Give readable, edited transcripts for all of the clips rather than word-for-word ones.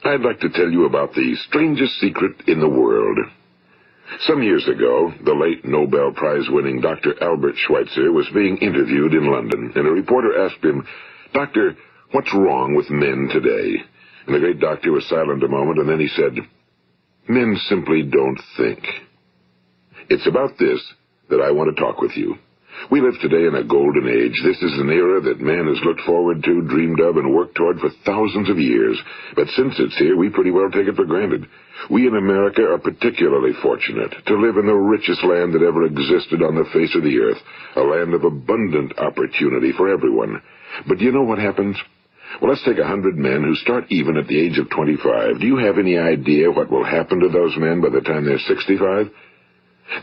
I'd like to tell you about the strangest secret in the world. Some years ago, the late Nobel Prize-winning Dr. Albert Schweitzer was being interviewed in London, and a reporter asked him, "Doctor, what's wrong with men today?" And the great doctor was silent a moment, and then he said, "Men simply don't think." It's about this that I want to talk with you. We live today in a golden age. This is an era that man has looked forward to, dreamed of, and worked toward for thousands of years. But since it's here, we pretty well take it for granted. We in America are particularly fortunate to live in the richest land that ever existed on the face of the earth, a land of abundant opportunity for everyone. But do you know what happens? Well, let's take 100 men who start even at the age of 25. Do you have any idea what will happen to those men by the time they're 65?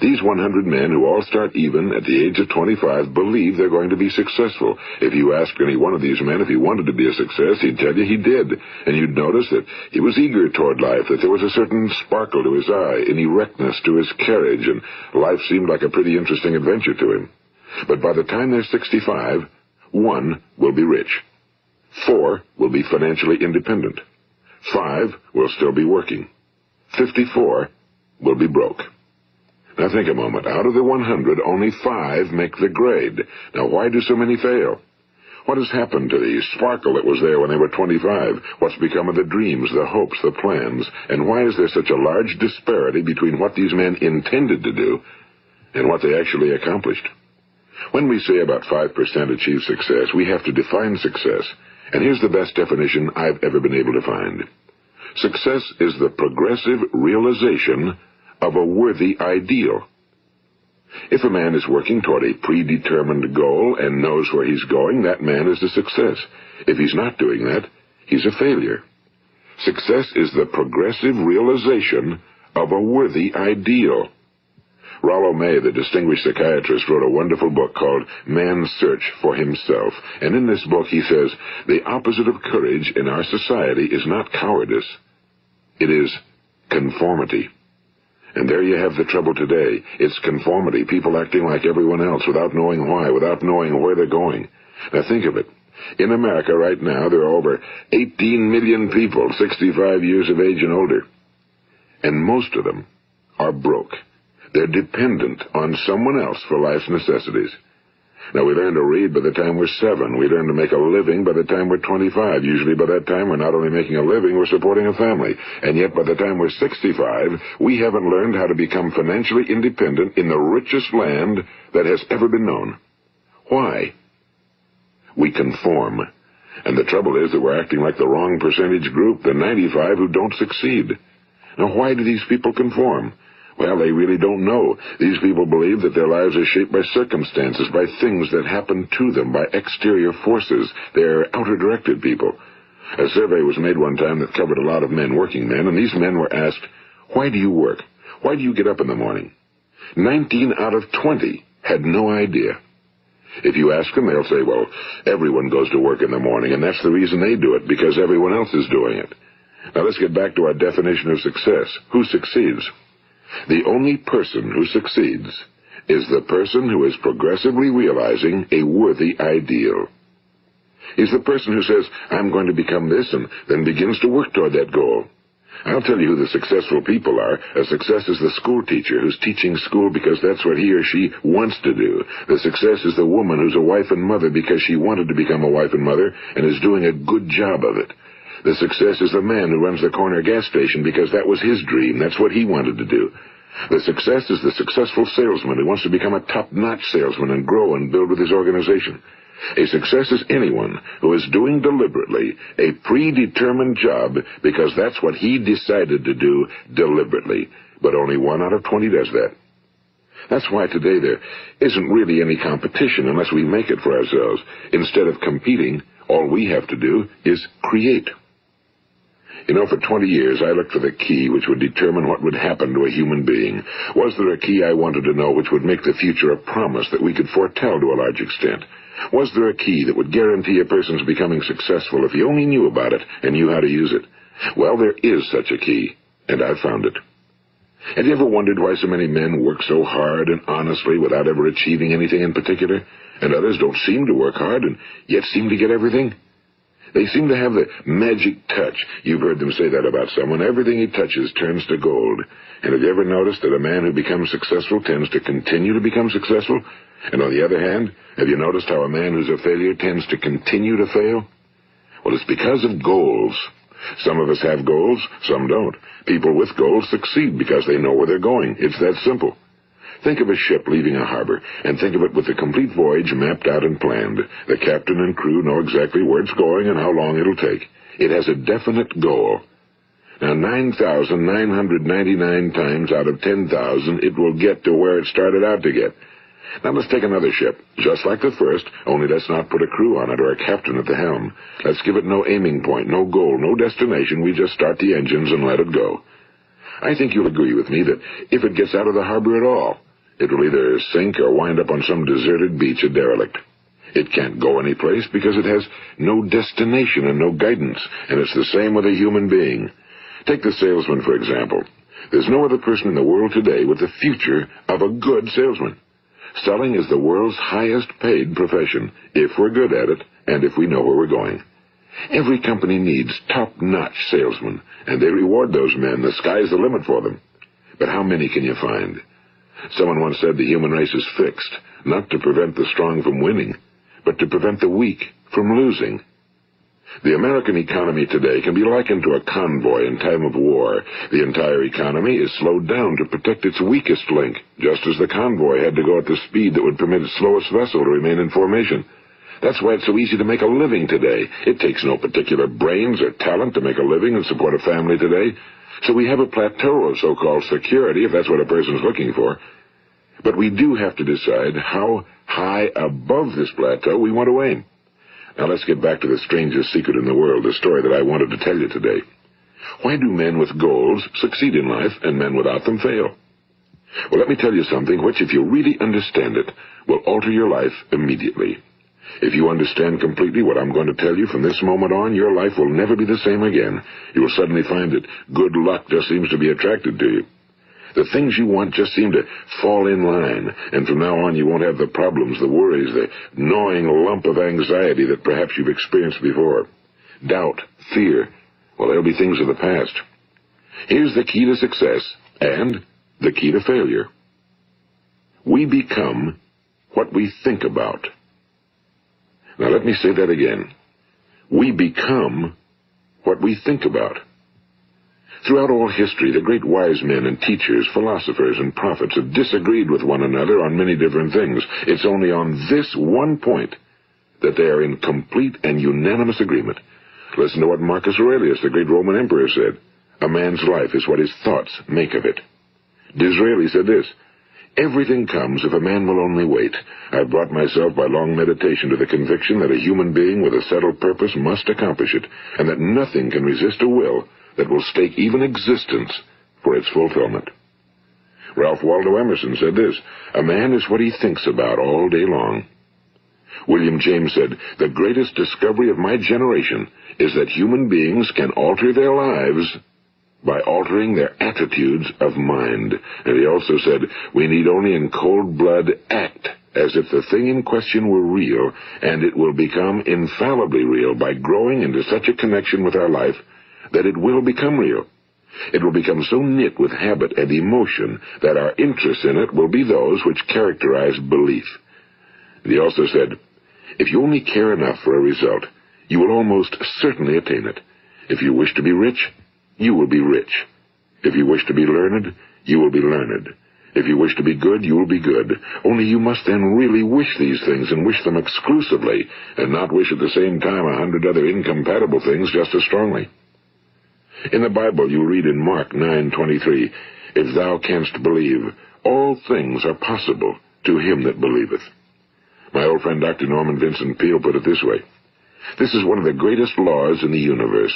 These 100 men who all start even at the age of 25 believe they're going to be successful. If you ask any one of these men if he wanted to be a success, he'd tell you he did. And you'd notice that he was eager toward life, that there was a certain sparkle to his eye, an erectness to his carriage, and life seemed like a pretty interesting adventure to him. But by the time they're 65, 1 will be rich. 4 will be financially independent. 5 will still be working. 54 will be broke. Now think a moment. Out of the 100, only 5 make the grade. Now why do so many fail? What has happened to the sparkle that was there when they were 25? What's become of the dreams, the hopes, the plans? And why is there such a large disparity between what these men intended to do and what they actually accomplished? When we say about 5% achieve success, we have to define success. And here's the best definition I've ever been able to find. Success is the progressive realization of a worthy ideal. If a man is working toward a predetermined goal and knows where he's going, that man is a success. If he's not doing that, he's a failure. Success is the progressive realization of a worthy ideal. Rollo May, the distinguished psychiatrist, wrote a wonderful book called Man's Search for Himself. And in this book he says, the opposite of courage in our society is not cowardice. It is conformity. And there you have the trouble today. It's conformity, people acting like everyone else without knowing why, without knowing where they're going. Now think of it. In America right now, there are over 18 million people 65 years of age and older. And most of them are broke. They're dependent on someone else for life's necessities. Now, we learn to read by the time we're 7. We learn to make a living by the time we're 25. Usually by that time, we're not only making a living, we're supporting a family. And yet by the time we're 65, we haven't learned how to become financially independent in the richest land that has ever been known. Why? We conform. And the trouble is that we're acting like the wrong percentage group, the 95 who don't succeed. Now, why do these people conform? Well, they really don't know. These people believe that their lives are shaped by circumstances, by things that happen to them, by exterior forces. They're outer-directed people. A survey was made one time that covered a lot of men, working men, and these men were asked, "Why do you work? Why do you get up in the morning?" 19 out of 20 had no idea. If you ask them, they'll say, well, everyone goes to work in the morning, and that's the reason they do it, because everyone else is doing it. Now let's get back to our definition of success. Who succeeds? The only person who succeeds is the person who is progressively realizing a worthy ideal. He's the person who says, I'm going to become this, and then begins to work toward that goal. I'll tell you who the successful people are. A success is the school teacher who's teaching school because that's what he or she wants to do. The success is the woman who's a wife and mother because she wanted to become a wife and mother and is doing a good job of it. The success is the man who runs the corner gas station because that was his dream. That's what he wanted to do. The success is the successful salesman who wants to become a top-notch salesman and grow and build with his organization. A success is anyone who is doing deliberately a predetermined job because that's what he decided to do deliberately. But only 1 out of 20 does that. That's why today there isn't really any competition unless we make it for ourselves. Instead of competing, all we have to do is create. You know, for 20 years, I looked for the key which would determine what would happen to a human being. Was there a key I wanted to know which would make the future a promise that we could foretell to a large extent? Was there a key that would guarantee a person's becoming successful if he only knew about it and knew how to use it? Well, there is such a key, and I've found it. Have you ever wondered why so many men work so hard and honestly without ever achieving anything in particular, and others don't seem to work hard and yet seem to get everything? They seem to have the magic touch. You've heard them say that about someone. Everything he touches turns to gold. And have you ever noticed that a man who becomes successful tends to continue to become successful? And on the other hand, have you noticed how a man who's a failure tends to continue to fail? Well, it's because of goals. Some of us have goals, some don't. People with goals succeed because they know where they're going. It's that simple. Think of a ship leaving a harbor, and think of it with the complete voyage mapped out and planned. The captain and crew know exactly where it's going and how long it'll take. It has a definite goal. Now, 9,999 times out of 10,000, it will get to where it started out to get. Now, let's take another ship, just like the first, only let's not put a crew on it or a captain at the helm. Let's give it no aiming point, no goal, no destination. We just start the engines and let it go. I think you'll agree with me that if it gets out of the harbor at all, it will either sink or wind up on some deserted beach, a derelict. It can't go anyplace because it has no destination and no guidance, and it's the same with a human being. Take the salesman, for example. There's no other person in the world today with the future of a good salesman. Selling is the world's highest paid profession, if we're good at it and if we know where we're going. Every company needs top-notch salesmen, and they reward those men. The sky's the limit for them. But how many can you find? Someone once said the human race is fixed, not to prevent the strong from winning, but to prevent the weak from losing. The American economy today can be likened to a convoy in time of war. The entire economy is slowed down to protect its weakest link, just as the convoy had to go at the speed that would permit its slowest vessel to remain in formation. That's why it's so easy to make a living today. It takes no particular brains or talent to make a living and support a family today. So we have a plateau of so-called security, if that's what a person's looking for. But we do have to decide how high above this plateau we want to aim. Now let's get back to the strangest secret in the world, the story that I wanted to tell you today. Why do men with goals succeed in life and men without them fail? Well, let me tell you something which, if you really understand it, will alter your life immediately. If you understand completely what I'm going to tell you from this moment on, your life will never be the same again. You will suddenly find that good luck just seems to be attracted to you. The things you want just seem to fall in line, and from now on you won't have the problems, the worries, the gnawing lump of anxiety that perhaps you've experienced before. Doubt, fear, well, they'll be things of the past. Here's the key to success and the key to failure. We become what we think about. Now let me say that again. We become what we think about. Throughout all history, the great wise men and teachers, philosophers and prophets have disagreed with one another on many different things. It's only on this one point that they are in complete and unanimous agreement. Listen to what Marcus Aurelius, the great Roman emperor, said. A man's life is what his thoughts make of it. Disraeli said this, everything comes if a man will only wait. I've brought myself by long meditation to the conviction that a human being with a settled purpose must accomplish it, and that nothing can resist a will that will stake even existence for its fulfillment. Ralph Waldo Emerson said this, a man is what he thinks about all day long. William James said, the greatest discovery of my generation is that human beings can alter their lives by altering their attitudes of mind. And he also said, we need only in cold blood act as if the thing in question were real, and it will become infallibly real by growing into such a connection with our life that it will become real. It will become so knit with habit and emotion that our interest in it will be those which characterize belief. And he also said, if you only care enough for a result, you will almost certainly attain it. If you wish to be rich, you will be rich. If you wish to be learned, you will be learned. If you wish to be good, you will be good. Only you must then really wish these things and wish them exclusively, and not wish at the same time 100 other incompatible things just as strongly. In the Bible, you read in Mark 9:23, if thou canst believe, all things are possible to him that believeth. My old friend Dr. Norman Vincent Peale put it this way, this is one of the greatest laws in the universe.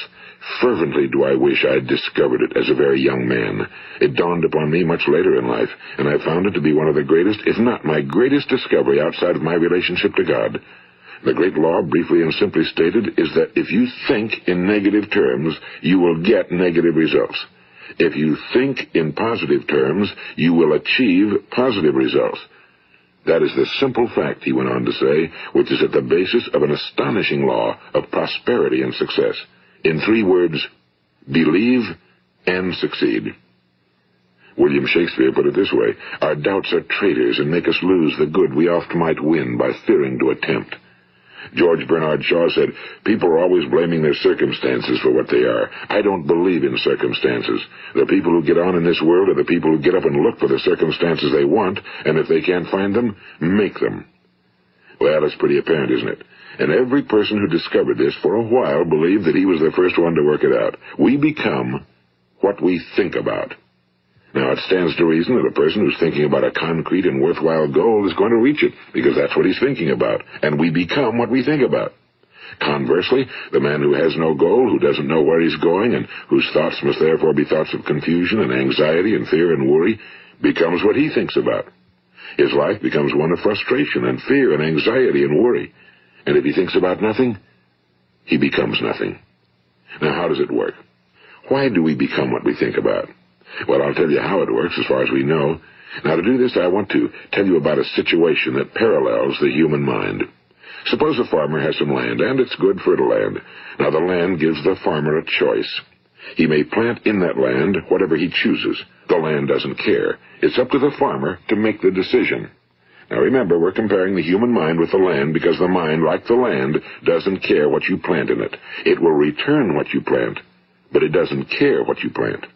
Fervently do I wish I had discovered it as a very young man. It dawned upon me much later in life, and I found it to be one of the greatest, if not my greatest discovery outside of my relationship to God. The great law, briefly and simply stated, is that if you think in negative terms, you will get negative results. If you think in positive terms, you will achieve positive results. That is the simple fact, he went on to say, which is at the basis of an astonishing law of prosperity and success. In 3 words, believe and succeed. William Shakespeare put it this way: our doubts are traitors and make us lose the good we oft might win by fearing to attempt. George Bernard Shaw said, people are always blaming their circumstances for what they are. I don't believe in circumstances. The people who get on in this world are the people who get up and look for the circumstances they want, and if they can't find them, make them. Well, it's pretty apparent, isn't it? And every person who discovered this for a while believed that he was the first one to work it out. We become what we think about. Now, it stands to reason that a person who's thinking about a concrete and worthwhile goal is going to reach it, because that's what he's thinking about, and we become what we think about. Conversely, the man who has no goal, who doesn't know where he's going, and whose thoughts must therefore be thoughts of confusion and anxiety and fear and worry, becomes what he thinks about. His life becomes one of frustration and fear and anxiety and worry. And if he thinks about nothing, he becomes nothing. Now, how does it work? Why do we become what we think about? Well, I'll tell you how it works as far as we know. Now, to do this, I want to tell you about a situation that parallels the human mind. Suppose a farmer has some land, and it's good fertile land. Now, the land gives the farmer a choice. He may plant in that land whatever he chooses. The land doesn't care. It's up to the farmer to make the decision. Now, remember, we're comparing the human mind with the land because the mind, like the land, doesn't care what you plant in it. It will return what you plant, but it doesn't care what you plant.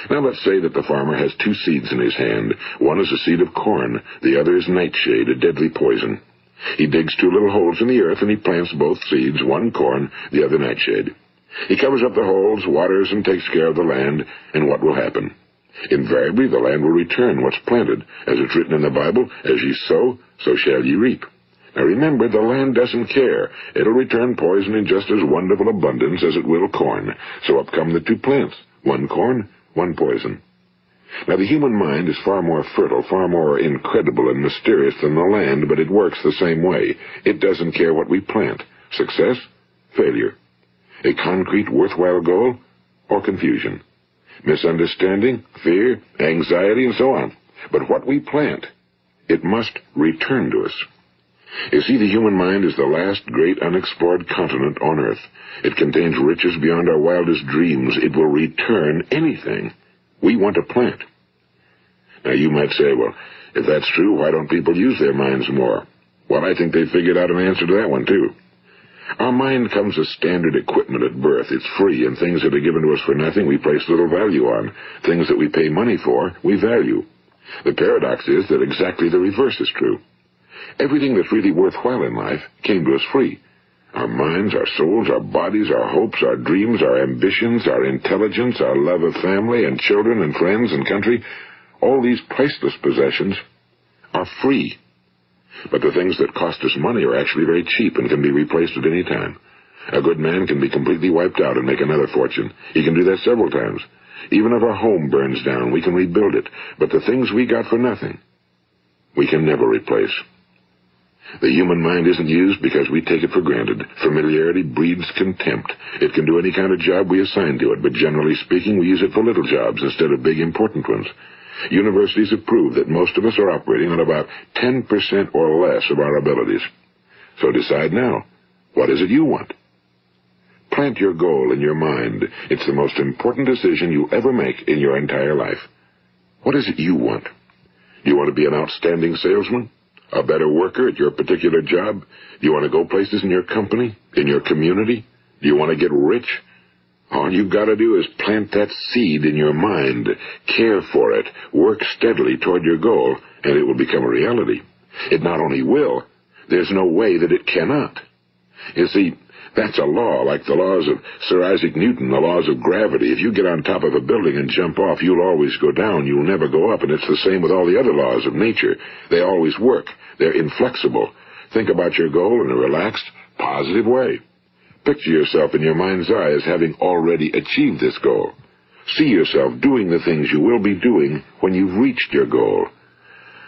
Now, let's say that the farmer has 2 seeds in his hand. One is a seed of corn. The other is nightshade, a deadly poison. He digs 2 little holes in the earth, and he plants both seeds, one corn, the other nightshade. He covers up the holes, waters, and takes care of the land, and what will happen? Invariably, the land will return what's planted. As it's written in the Bible, as ye sow, so shall ye reap. Now remember, the land doesn't care. It'll return poison in just as wonderful abundance as it will corn. So up come the 2 plants, one corn, one poison. Now, the human mind is far more fertile, far more incredible and mysterious than the land, but it works the same way. It doesn't care what we plant. Success, failure. A concrete, worthwhile goal, or confusion. Misunderstanding, fear, anxiety, and so on. But what we plant, it must return to us. You see, the human mind is the last great unexplored continent on Earth. It contains riches beyond our wildest dreams. It will return anything we want to plant. Now, you might say, well, if that's true, why don't people use their minds more? Well, I think they figured out an answer to that one, too. Our mind comes as standard equipment at birth. It's free, and things that are given to us for nothing we place little value on. Things that we pay money for, we value. The paradox is that exactly the reverse is true. Everything that's really worthwhile in life came to us free. Our minds, our souls, our bodies, our hopes, our dreams, our ambitions, our intelligence, our love of family and children and friends and country, all these priceless possessions are free. But the things that cost us money are actually very cheap and can be replaced at any time. A good man can be completely wiped out and make another fortune. He can do that several times. Even if our home burns down, we can rebuild it. But the things we got for nothing, we can never replace. The human mind isn't used because we take it for granted. Familiarity breeds contempt. It can do any kind of job we assign to it, but generally speaking, we use it for little jobs instead of big, important ones. Universities have proved that most of us are operating on about 10% or less of our abilities. So decide now, what is it you want? Plant your goal in your mind. It's the most important decision you ever make in your entire life. What is it you want? Do you want to be an outstanding salesman? A better worker at your particular job? Do you want to go places in your company? In your community? Do you want to get rich? All you've got to do is plant that seed in your mind, care for it, work steadily toward your goal, and it will become a reality. It not only will, there's no way that it cannot. You see, that's a law, like the laws of Sir Isaac Newton, the laws of gravity. If you get on top of a building and jump off, you'll always go down. You'll never go up, and it's the same with all the other laws of nature. They always work. They're inflexible. Think about your goal in a relaxed, positive way. Picture yourself in your mind's eye as having already achieved this goal. See yourself doing the things you will be doing when you've reached your goal.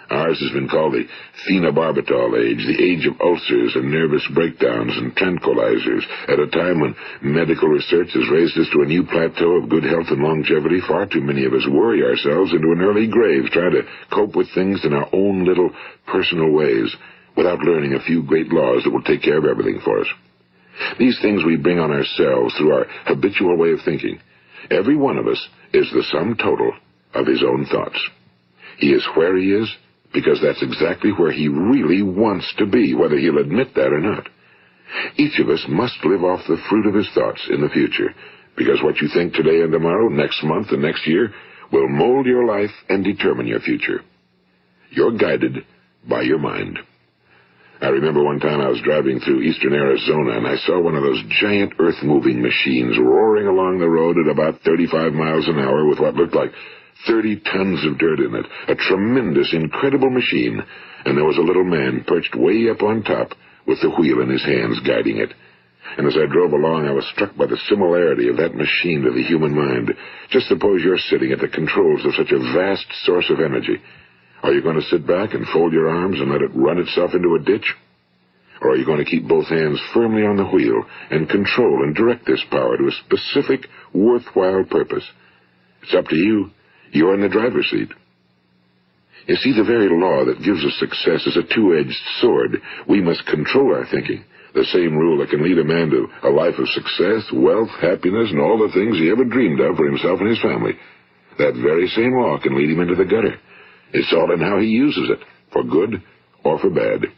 Ours has been called the phenobarbital age, the age of ulcers and nervous breakdowns and tranquilizers, at a time when medical research has raised us to a new plateau of good health and longevity. Far too many of us worry ourselves into an early grave trying to cope with things in our own little personal ways without learning a few great laws that will take care of everything for us. These things we bring on ourselves through our habitual way of thinking. Every one of us is the sum total of his own thoughts. He is where he is because that's exactly where he really wants to be, whether he'll admit that or not. Each of us must live off the fruit of his thoughts in the future, because what you think today and tomorrow, next month and next year, will mold your life and determine your future. You're guided by your mind. I remember one time I was driving through eastern Arizona, and I saw one of those giant earth-moving machines roaring along the road at about 35 miles an hour with what looked like 30 tons of dirt in it. A tremendous, incredible machine, and there was a little man perched way up on top with the wheel in his hands guiding it. And as I drove along, I was struck by the similarity of that machine to the human mind. Just suppose you're sitting at the controls of such a vast source of energy. Are you going to sit back and fold your arms and let it run itself into a ditch? Or are you going to keep both hands firmly on the wheel and control and direct this power to a specific, worthwhile purpose? It's up to you. You're in the driver's seat. You see, the very law that gives us success is a two-edged sword. We must control our thinking. The same rule that can lead a man to a life of success, wealth, happiness, and all the things he ever dreamed of for himself and his family. That very same law can lead him into the gutter. It's all in how he uses it, for good or for bad.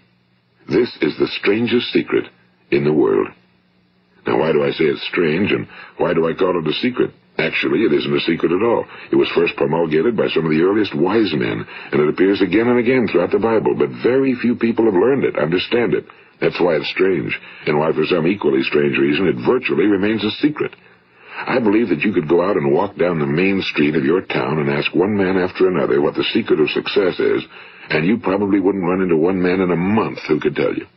This is the strangest secret in the world. Now, why do I say it's strange, and why do I call it a secret? Actually, it isn't a secret at all. It was first promulgated by some of the earliest wise men, and it appears again and again throughout the Bible, but very few people have learned it, understand it. That's why it's strange, and why for some equally strange reason it virtually remains a secret. I believe that you could go out and walk down the main street of your town and ask one man after another what the secret of success is, and you probably wouldn't run into one man in a month who could tell you.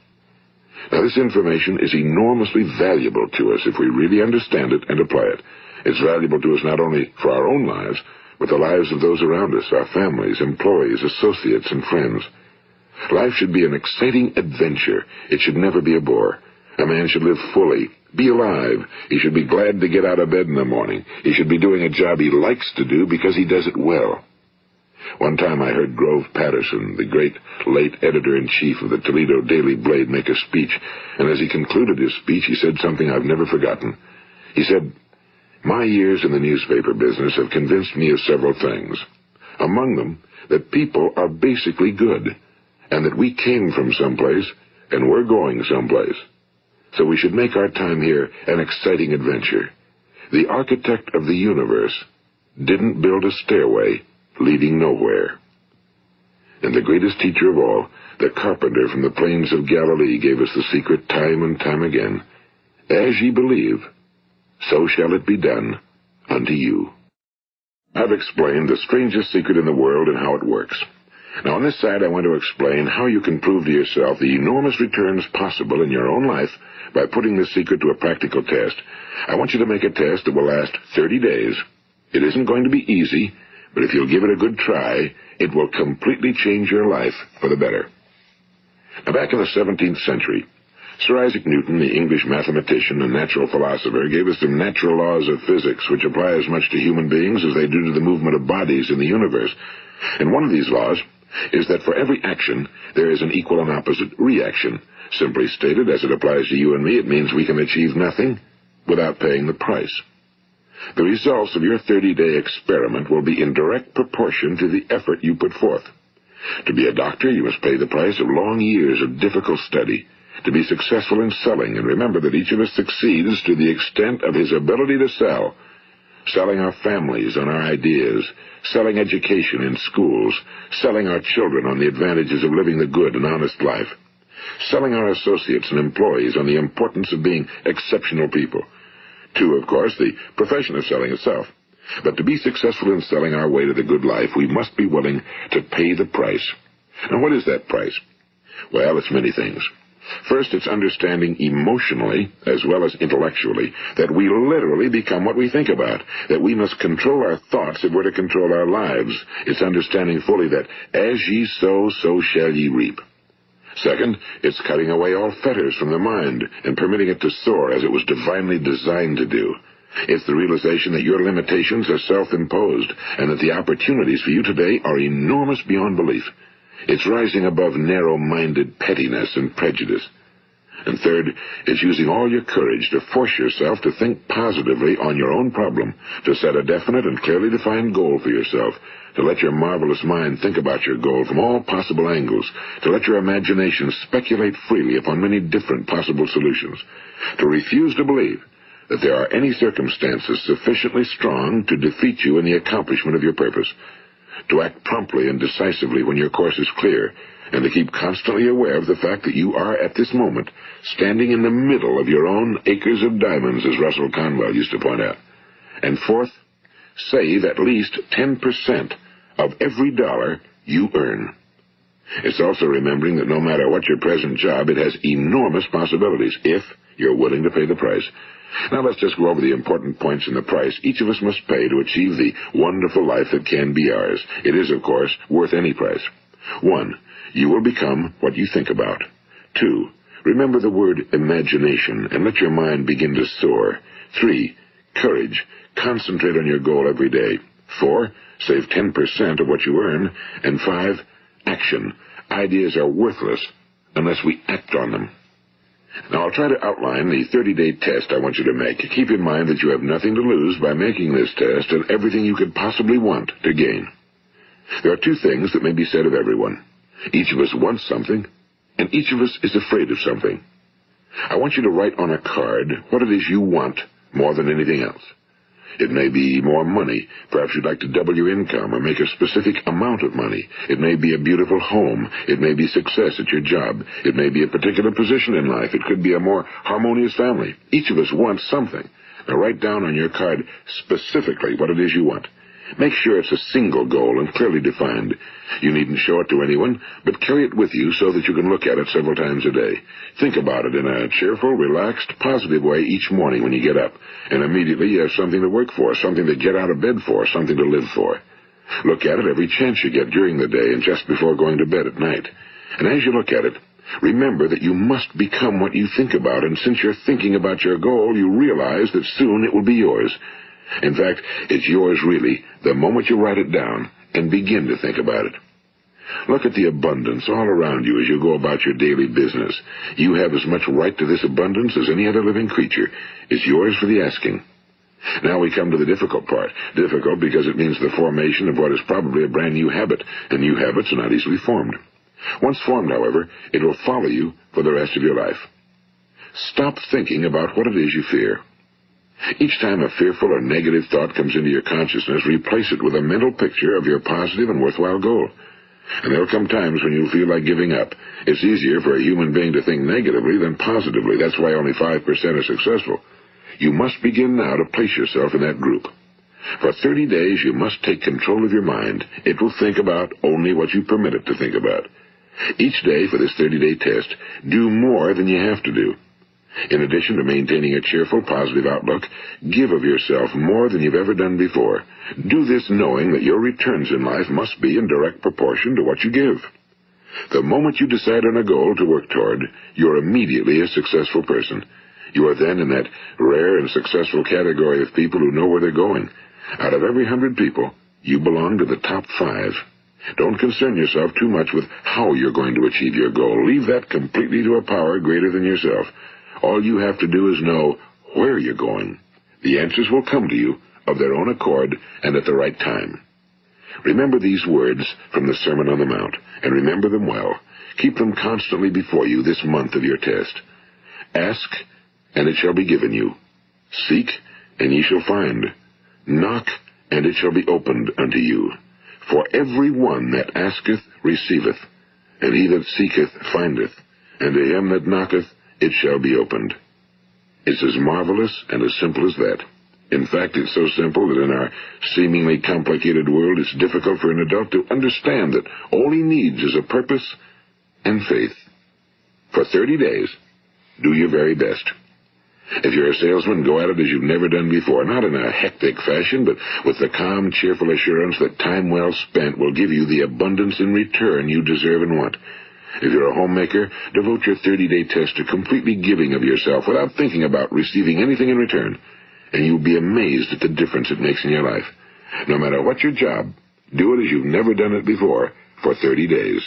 Now, this information is enormously valuable to us if we really understand it and apply it. It's valuable to us not only for our own lives, but the lives of those around us, our families, employees, associates, and friends. Life should be an exciting adventure. It should never be a bore. A man should live fully, be alive. He should be glad to get out of bed in the morning. He should be doing a job he likes to do because he does it well. One time I heard Grove Patterson, the great late editor-in-chief of the Toledo Daily Blade, make a speech, and as he concluded his speech, he said something I've never forgotten. He said, "My years in the newspaper business have convinced me of several things. Among them, that people are basically good, and that we came from someplace, and we're going someplace. So we should make our time here an exciting adventure. The architect of the universe didn't build a stairway leading nowhere." And the greatest teacher of all, the carpenter from the plains of Galilee, gave us the secret time and time again. As ye believe, so shall it be done unto you. I've explained the strangest secret in the world and how it works. Now, on this side, I want to explain how you can prove to yourself the enormous returns possible in your own life by putting this secret to a practical test. I want you to make a test that will last 30 days. It isn't going to be easy, but if you'll give it a good try, it will completely change your life for the better. Now, back in the 17th century, Sir Isaac Newton, the English mathematician and natural philosopher, gave us some natural laws of physics which apply as much to human beings as they do to the movement of bodies in the universe. And one of these laws is that for every action, there is an equal and opposite reaction. Simply stated, as it applies to you and me, it means we can achieve nothing without paying the price. The results of your 30-day experiment will be in direct proportion to the effort you put forth. To be a doctor, you must pay the price of long years of difficult study. To be successful in selling, and remember that each of us succeeds to the extent of his ability to sell. Selling our families on our ideas, selling education in schools, selling our children on the advantages of living the good and honest life, selling our associates and employees on the importance of being exceptional people. To, of course, the profession of selling itself. But to be successful in selling our way to the good life, we must be willing to pay the price. Now, what is that price? Well, it's many things. First, it's understanding emotionally, as well as intellectually, that we literally become what we think about, that we must control our thoughts if we're to control our lives. It's understanding fully that as ye sow, so shall ye reap. Second, it's cutting away all fetters from the mind and permitting it to soar as it was divinely designed to do. It's the realization that your limitations are self-imposed and that the opportunities for you today are enormous beyond belief. It's rising above narrow-minded pettiness and prejudice. And third, it's using all your courage to force yourself to think positively on your own problem, to set a definite and clearly defined goal for yourself, to let your marvelous mind think about your goal from all possible angles, to let your imagination speculate freely upon many different possible solutions, to refuse to believe that there are any circumstances sufficiently strong to defeat you in the accomplishment of your purpose, to act promptly and decisively when your course is clear, and to keep constantly aware of the fact that you are, at this moment, standing in the middle of your own acres of diamonds, as Russell Conwell used to point out. And fourth, save at least 10% of every dollar you earn. It's also remembering that no matter what your present job, it has enormous possibilities, if you're willing to pay the price. Now let's just go over the important points in the price each of us must pay to achieve the wonderful life that can be ours. It is, of course, worth any price. 1. You will become what you think about. 2. Remember the word imagination and let your mind begin to soar. 3. Courage. Concentrate on your goal every day. 4. Save 10% of what you earn. And 5. Action. Ideas are worthless unless we act on them. Now, I'll try to outline the 30-day test I want you to make. Keep in mind that you have nothing to lose by making this test and everything you could possibly want to gain. There are 2 things that may be said of everyone. Each of us wants something, and each of us is afraid of something. I want you to write on a card what it is you want more than anything else. It may be more money. Perhaps you'd like to double your income or make a specific amount of money. It may be a beautiful home. It may be success at your job. It may be a particular position in life. It could be a more harmonious family. Each of us wants something. Now write down on your card specifically what it is you want. Make sure it's a single goal and clearly defined. You needn't show it to anyone, but carry it with you so that you can look at it several times a day. Think about it in a cheerful, relaxed, positive way each morning when you get up, and immediately you have something to work for, something to get out of bed for, something to live for. Look at it every chance you get during the day and just before going to bed at night. And as you look at it, remember that you must become what you think about, and since you're thinking about your goal, you realize that soon it will be yours. In fact, it's yours really the moment you write it down and begin to think about it. Look at the abundance all around you as you go about your daily business. You have as much right to this abundance as any other living creature. It's yours for the asking. Now we come to the difficult part. Difficult because it means the formation of what is probably a brand new habit, and new habits are not easily formed. Once formed, however, it will follow you for the rest of your life. Stop thinking about what it is you fear. Each time a fearful or negative thought comes into your consciousness, replace it with a mental picture of your positive and worthwhile goal. And there will come times when you'll feel like giving up. It's easier for a human being to think negatively than positively. That's why only 5% are successful. You must begin now to place yourself in that group. For 30 days, you must take control of your mind. It will think about only what you permit it to think about. Each day for this 30-day test, do more than you have to do. In addition to maintaining a cheerful, positive outlook, give of yourself more than you've ever done before. Do this knowing that your returns in life must be in direct proportion to what you give. The moment you decide on a goal to work toward, you're immediately a successful person. You are then in that rare and successful category of people who know where they're going. Out of every 100 people, you belong to the top 5. Don't concern yourself too much with how you're going to achieve your goal. Leave that completely to a power greater than yourself. All you have to do is know where you're going. The answers will come to you of their own accord and at the right time. Remember these words from the Sermon on the Mount, and remember them well. Keep them constantly before you this month of your test. Ask, and it shall be given you. Seek, and ye shall find. Knock, and it shall be opened unto you. For every one that asketh receiveth, and he that seeketh findeth, and to him that knocketh it shall be opened. It's as marvelous and as simple as that. In fact, it's so simple that in our seemingly complicated world, it's difficult for an adult to understand that all he needs is a purpose and faith. For 30 days, do your very best. If you're a salesman, go at it as you've never done before, not in a hectic fashion, but with the calm, cheerful assurance that time well spent will give you the abundance in return you deserve and want. If you're a homemaker, devote your 30-day test to completely giving of yourself without thinking about receiving anything in return, and you'll be amazed at the difference it makes in your life. No matter what your job, do it as you've never done it before for 30 days.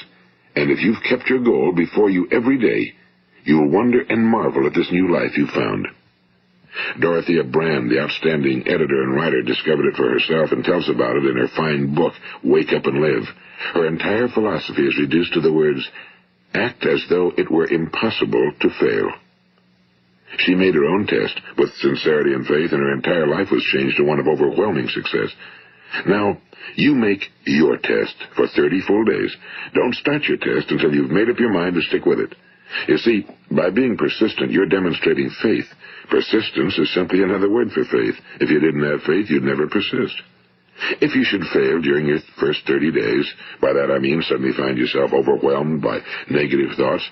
And if you've kept your goal before you every day, you'll wonder and marvel at this new life you've found. Dorothea Brand, the outstanding editor and writer, discovered it for herself and tells about it in her fine book, Wake Up and Live. Her entire philosophy is reduced to the words, act as though it were impossible to fail. She made her own test with sincerity and faith, and her entire life was changed to one of overwhelming success. Now, you make your test for 30 full days. Don't start your test until you've made up your mind to stick with it. You see, by being persistent, you're demonstrating faith. Persistence is simply another word for faith. If you didn't have faith, you'd never persist. If you should fail during your first 30 days, by that I mean suddenly find yourself overwhelmed by negative thoughts,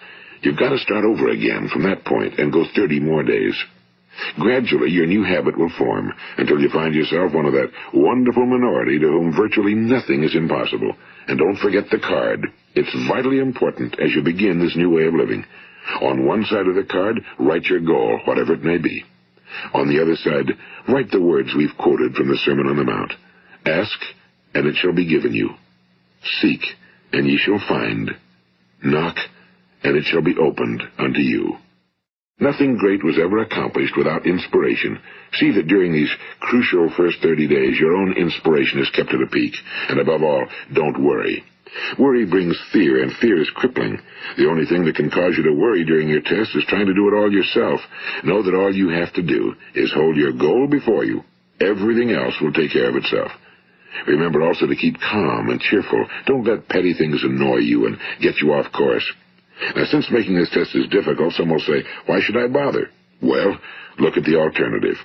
you've got to start over again from that point and go 30 more days. Gradually, your new habit will form until you find yourself one of that wonderful minority to whom virtually nothing is impossible. And don't forget the card. It's vitally important as you begin this new way of living. On one side of the card, write your goal, whatever it may be. On the other side, write the words we've quoted from the Sermon on the Mount. Ask, and it shall be given you. Seek, and ye shall find. Knock, and it shall be opened unto you. Nothing great was ever accomplished without inspiration. See that during these crucial first 30 days, your own inspiration is kept at a peak. And above all, don't worry. Worry brings fear, and fear is crippling. The only thing that can cause you to worry during your test is trying to do it all yourself. Know that all you have to do is hold your goal before you. Everything else will take care of itself. Remember also to keep calm and cheerful. Don't let petty things annoy you and get you off course. Now, since making this test is difficult, some will say, why should I bother? Well, look at the alternative.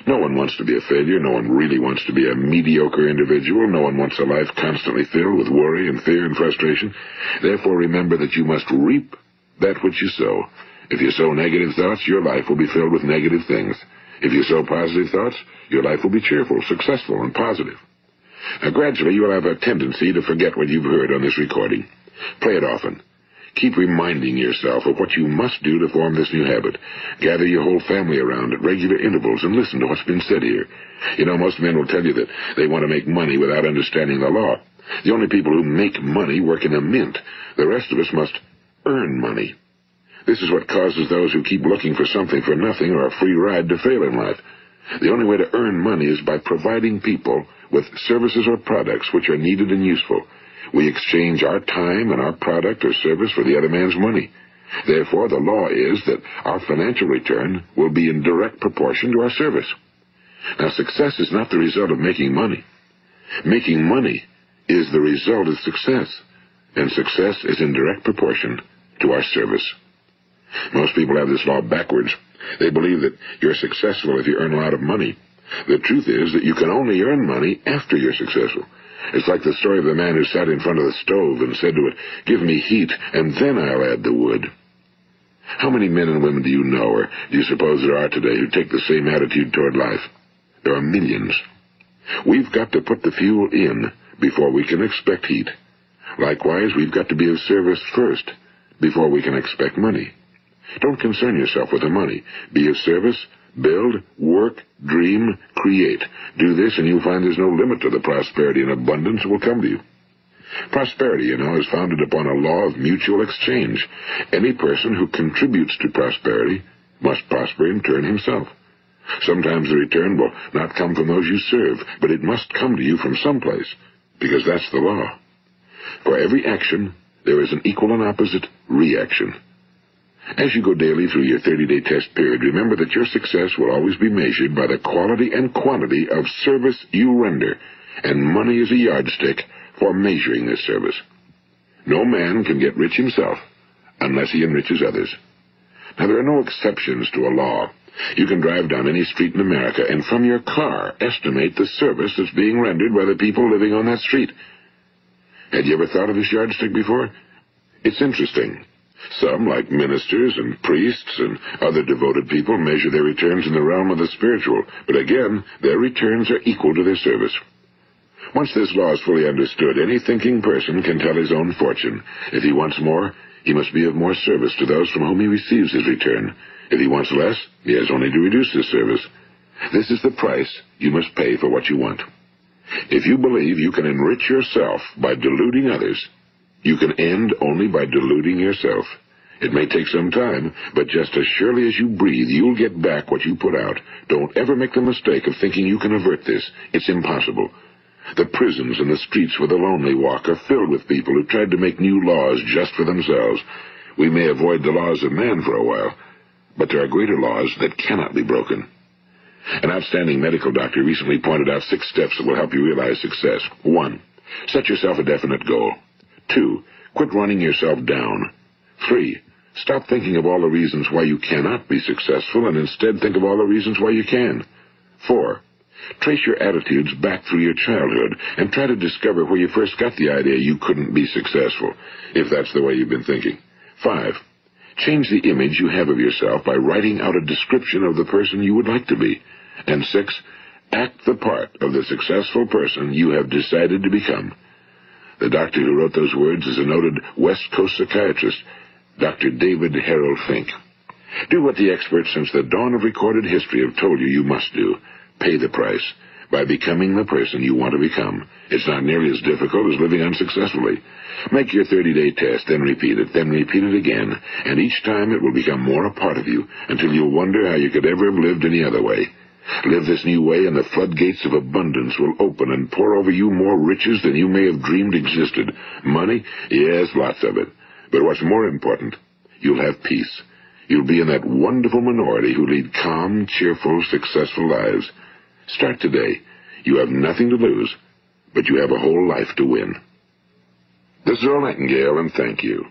No one wants to be a failure. No one really wants to be a mediocre individual. No one wants a life constantly filled with worry and fear and frustration. Therefore, remember that you must reap that which you sow. If you sow negative thoughts, your life will be filled with negative things. If you sow positive thoughts, your life will be cheerful, successful, and positive. Now, gradually, you will have a tendency to forget what you've heard on this recording. Play it often. Keep reminding yourself of what you must do to form this new habit. Gather your whole family around at regular intervals and listen to what's been said here. You know, most men will tell you that they want to make money without understanding the law. The only people who make money work in a mint. The rest of us must earn money. This is what causes those who keep looking for something for nothing or a free ride to fail in life. The only way to earn money is by providing people with services or products which are needed and useful. We exchange our time and our product or service for the other man's money. Therefore, the law is that our financial return will be in direct proportion to our service. Now, success is not the result of making money. Making money is the result of success, and success is in direct proportion to our service. Most people have this law backwards. They believe that you're successful if you earn a lot of money. The truth is that you can only earn money after you're successful. It's like the story of the man who sat in front of the stove and said to it, give me heat, and then I'll add the wood. How many men and women do you know, or do you suppose there are today, who take the same attitude toward life? There are millions. We've got to put the fuel in before we can expect heat. Likewise, we've got to be of service first before we can expect money. Don't concern yourself with the money. Be of service. Build, work, dream, create. Do this, and you'll find there's no limit to the prosperity and abundance that will come to you. Prosperity, you know, is founded upon a law of mutual exchange. Any person who contributes to prosperity must prosper in turn himself. Sometimes the return will not come from those you serve, but it must come to you from someplace, because that's the law. For every action, there is an equal and opposite reaction. As you go daily through your 30-day test period, remember that your success will always be measured by the quality and quantity of service you render, and money is a yardstick for measuring this service. No man can get rich himself unless he enriches others. Now, there are no exceptions to a law. You can drive down any street in America and from your car estimate the service that's being rendered by the people living on that street. Had you ever thought of this yardstick before? It's interesting. Some, like ministers and priests and other devoted people, measure their returns in the realm of the spiritual, but again, their returns are equal to their service. Once this law is fully understood, any thinking person can tell his own fortune. If he wants more, he must be of more service to those from whom he receives his return. If he wants less, he has only to reduce his service. This is the price you must pay for what you want. If you believe you can enrich yourself by deluding others, you can end only by deluding yourself. It may take some time, but just as surely as you breathe, you'll get back what you put out. Don't ever make the mistake of thinking you can avert this. It's impossible. The prisons and the streets where the lonely walk are filled with people who tried to make new laws just for themselves. We may avoid the laws of man for a while, but there are greater laws that cannot be broken. An outstanding medical doctor recently pointed out 6 steps that will help you realize success. 1. Set yourself a definite goal. 2. Quit running yourself down. 3. Stop thinking of all the reasons why you cannot be successful and instead think of all the reasons why you can. 4. Trace your attitudes back through your childhood and try to discover where you first got the idea you couldn't be successful, if that's the way you've been thinking. 5. Change the image you have of yourself by writing out a description of the person you would like to be. And 6. Act the part of the successful person you have decided to become. The doctor who wrote those words is a noted West Coast psychiatrist, Dr. David Harold Fink. Do what the experts since the dawn of recorded history have told you must do. Pay the price by becoming the person you want to become. It's not nearly as difficult as living unsuccessfully. Make your 30-day test, then repeat it again, and each time it will become more a part of you until you'll wonder how you could ever have lived any other way. Live this new way, and the floodgates of abundance will open and pour over you more riches than you may have dreamed existed. Money? Yes, lots of it. But what's more important, you'll have peace. You'll be in that wonderful minority who lead calm, cheerful, successful lives. Start today. You have nothing to lose, but you have a whole life to win. This is Earl Nightingale, and thank you.